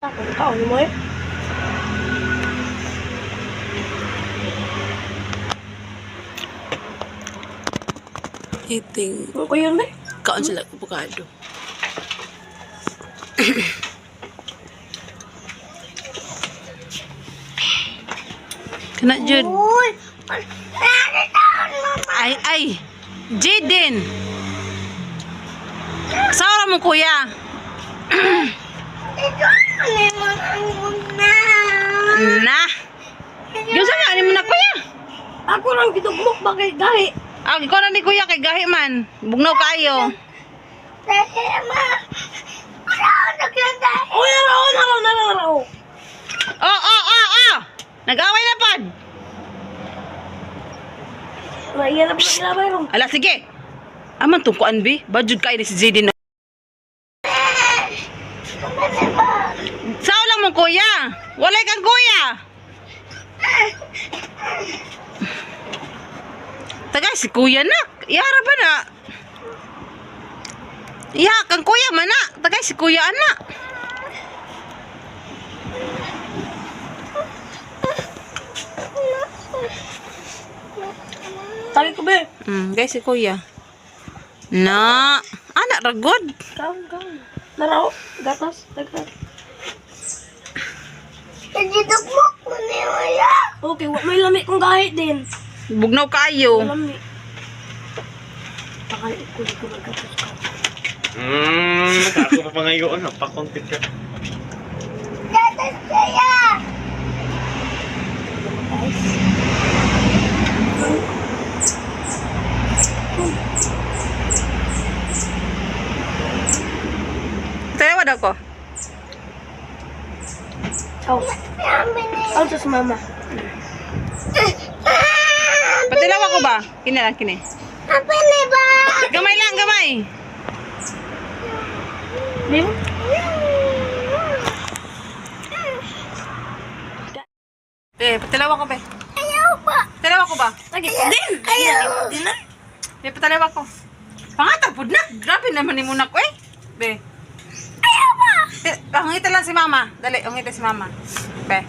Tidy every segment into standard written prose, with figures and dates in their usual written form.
Kaon mo eh. Eating. Ano ko yun eh? Kaon sila avocado. Kena Jud. Ay. Jaden. Saura mo kuya. Nah. Yung sa nga mo na kuya. Ako lang gitugmok ba kay gahi? Ikaw na ni kuya kay gahi man. Bugnaw kayo. Oh, naraw. Oh. Nag-away na pad. Naiyan na pala ginabay ron. Ala sige. Aman tungkuan bi. Bajud kay ni si Jaden. Sao lang mo kuya. Walay kang kuya. Tagay si kuya na. Iyara ba na? Iya kang kuya man na. Tagay si kuya anak. Tali ko be. Guys si kuya. Na. Anak ragod. Kaon. Naraw. Gatas. Dagat. Nagidugmok mo ni wala. Okay, may lami kong gahi din. Bugnaw kayo. Lami. Takay ko gatas ka. Ako pa ngayon, pakontit ka. Gatas kaya. Tawad ako. Ciao. Ciao sa mama. Patilaw ako ba? Kini lang kini. Apa ni ba? Gamay lang, gamay. Dim? Patilaw ako be. Ayaw ba? Patilaw ako ba? Lagi pa din. Ayaw. Din na. Patilaw ako. Pangatapod na. Grabe naman ni muna ko eh. Be. Ayaw ba? Hangita lang si mama. Dali, hangita si mama. Be.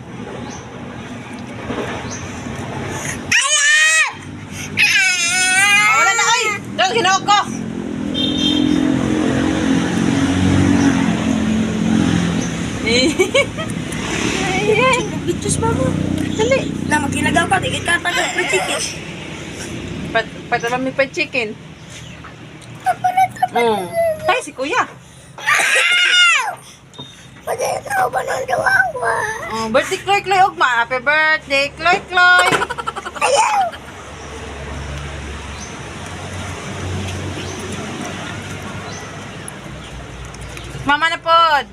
Wala na ay. Dal, ginawa ko. Bitus mama. Dali. Na maginagaw ka, di ka taga chicken. Patalami pa chicken. Tay, si kuya. Pwede na ba ng dawawa? Birthday Kloy Kloy Ugma. Happy birthday Kloy Kloy. Ayaw. Mama na pod.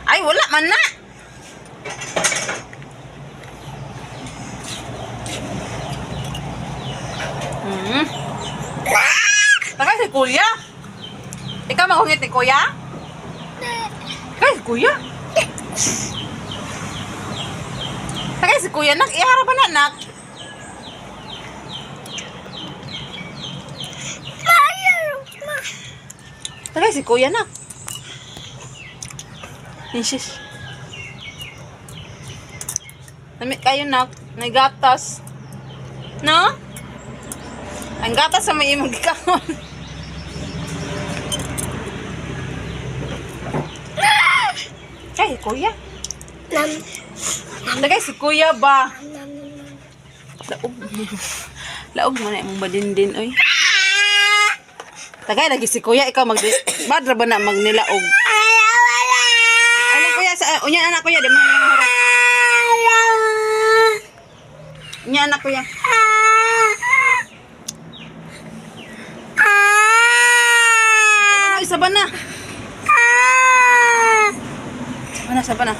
Ay, wala man na. Tagay si kuya. Ikaw mahungit ni kuya? Tagay si kuya. Tagay si kuya, nak. Ihara ba na, nak? Tagay si kuya, nak. Insis. Namit kayo, nak. May gatas. No? Ang gatas sa may imong gikahon. Kay, kuya. Tagay si kuya ba? Laog. Laog man na imong badindin, oy. Tagay lagi si kuya, ikaw badra ba na magnilaog? Ano kuya sa unya anak kuya, di man harap. Unya anak kuya. Saban na. Saban na.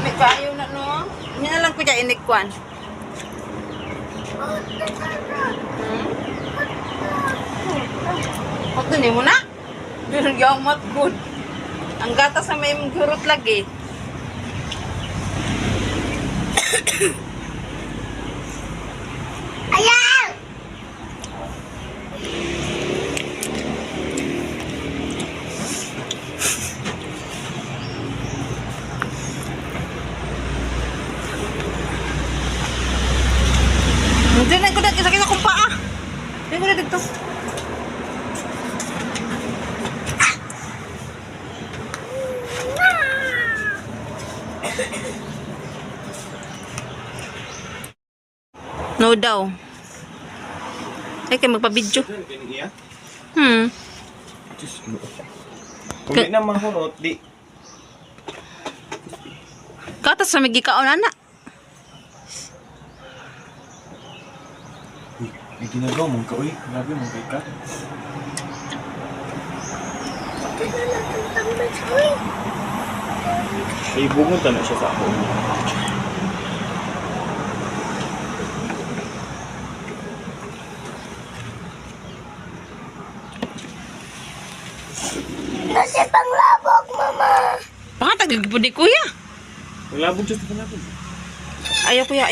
May kayo na no. Unya na lang kuya inikwan. Ito ni mo na? Binigyan mo good. Ang gatas sa may gurot lagi. No daw. Ay, kayo magpa-video. Ganun iya. Diyos mo. Kung di na mahurot, di. Katas na may gikaon, anak. Uy, may ginagawa mong ka, uy. Grabe mong kay ka. Ay, bungon na siya sa ako. Nasi panglabog, mama. Pakatag lagi po di kuya. Malabog siya sa panabog. Ayaw kuya.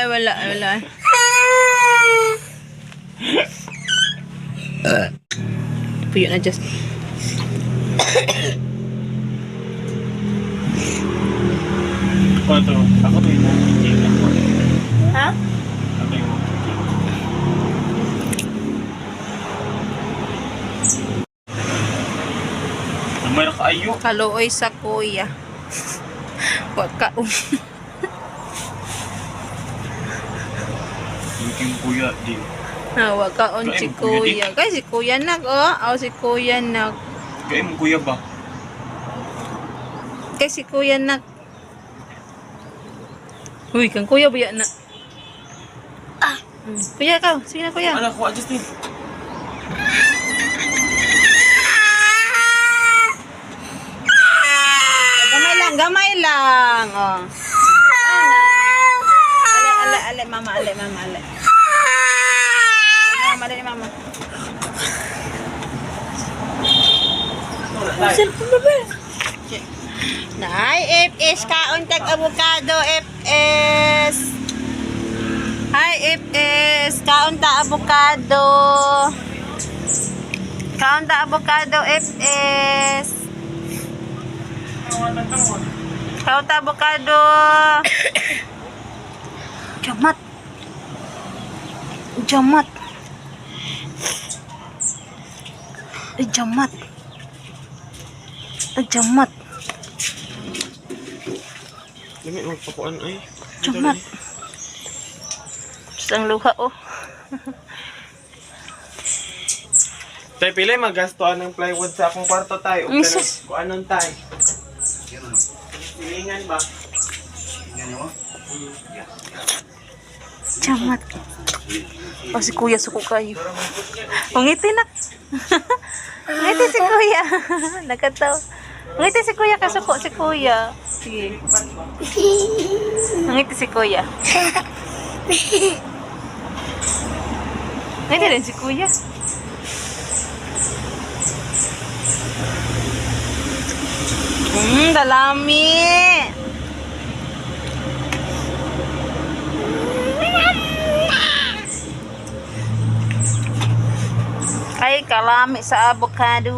Wala. Puyo na just. Ano to? Ako to yung mong Ha? Ako yung mong Mayroon ka ayo. Kaluoy sa kuya. Waka. Yung kuya, di. Wakaon si kuya. Kay si kuya nag, oh. Aw si kuya nag. Kaya mong kuya ba? Kay si kuya nag. Uy, kang kuya buya na. Kuya ka. Sige na kuya. Anak ko, adjust din. Gamay lang. Oh. Ale, mama, ale. Mama, mama. Cellphone na ba? Nay, FS, kaon tag avocado, FS. Hi, FS, kaon ta avocado. Kaon ta avocado, FS. Kaon ta avocado. Jamat. Jamat. Lamig magpakuan ay. Jamat. Ang luha, oh. Tay, pila magastuan ng plywood sa akong kwarto tayo. Pero Jesus. kung anong tayo. Silingan ba? Jamat. Oh, si kuya suko kayo. Ngiti na. Ngiti si kuya. Nakataw. Ngiti si kuya, kasuko si kuya. Sige. Ngiti si kuya. Ngiti rin si kuya. Dalami. Ay, kalami sa avocado.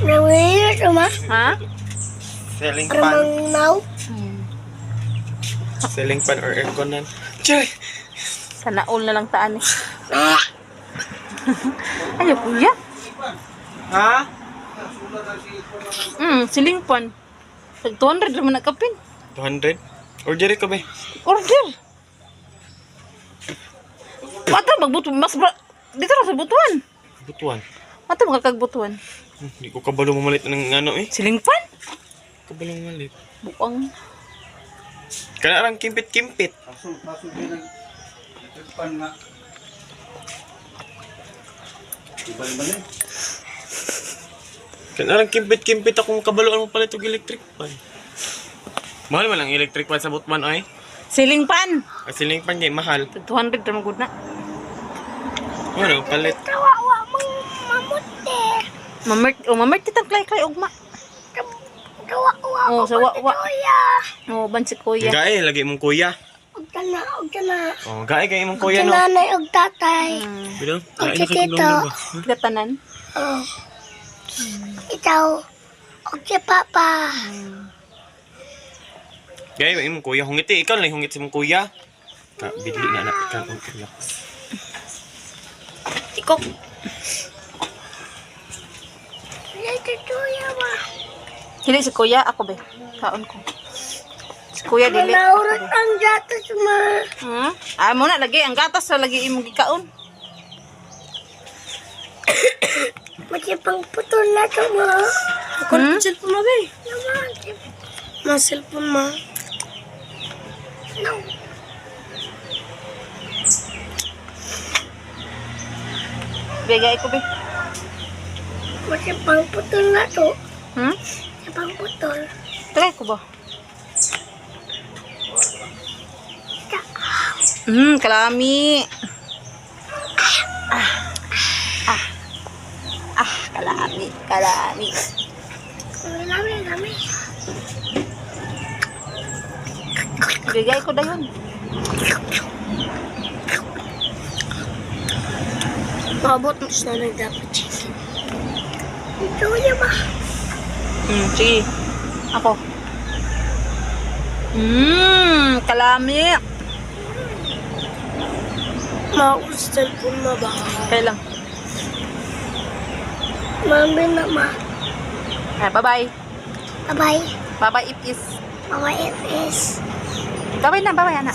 Nawin na ma? Ha? Selling pan. Ramang now? Selling pan or aircon nan. Choy! Sana all na lang taan eh. Ayaw kuya. Ha? Siling pan. Tag 200 naman na kapin. 200? Order ka ba? Order. Mata magbuto mas dito ra sa butuan. Butuan. Mata magkagbutuan. Hindi ko kabalo mamalit ng ano eh. Siling pan. Kabalo mamalit. Buang. Kana lang kimpit-kimpit. Kana lang kimpit-kimpit akong kabaloan mo palit og electric pan. Mahal man lang electric pan sa butman ay. Siling pan. Kasi siling pan kay mahal. Tag 200 ra magud na. Ano palit? Kawawa mong mamuti. Mamert kitang klay ugma. Kawawa Oh, sa wa. kuya. Oh, ban si kuya. Gae lagi mong kuya. Og kana. Oh, gae kay imong Og kuya no. nanay og tatay. Bilang, Og gae na kay tito. ba? Gatanan. Oh. Ikaw. Og si papa. Gae imong kuya hungiti, ikaw lang hungit sa imong kuya. Ka bidli na kan og relax. Tikok. Kuya, tutuya ba? Hindi si kuya, ako be. Kaon ko. Si kuya dili. Manaurat ang gatas ma. Hmm? Ah, muna lagi ang gatas sa lagi imong gikaon. Makipang putol na to ma. Ako Hmm? cellphone ma be. Naman. Ma cellphone ma. No. Bigay ko be. Makipang putol na to. Hmm? Makipang putol. Try ko ba? Kalami. Kalami, kalami. Lami. Bigay ko dayon. Maabot mo siya na dapat chicken. Ito niya ba? Sige. Ako. Kalami. Maus cellphone ma ba? Okay lang. Mami na ma. Bye-bye. Bye-bye. Bye-bye, Ipis. Bye-bye, it is. Bye-bye na, bye-bye, anak.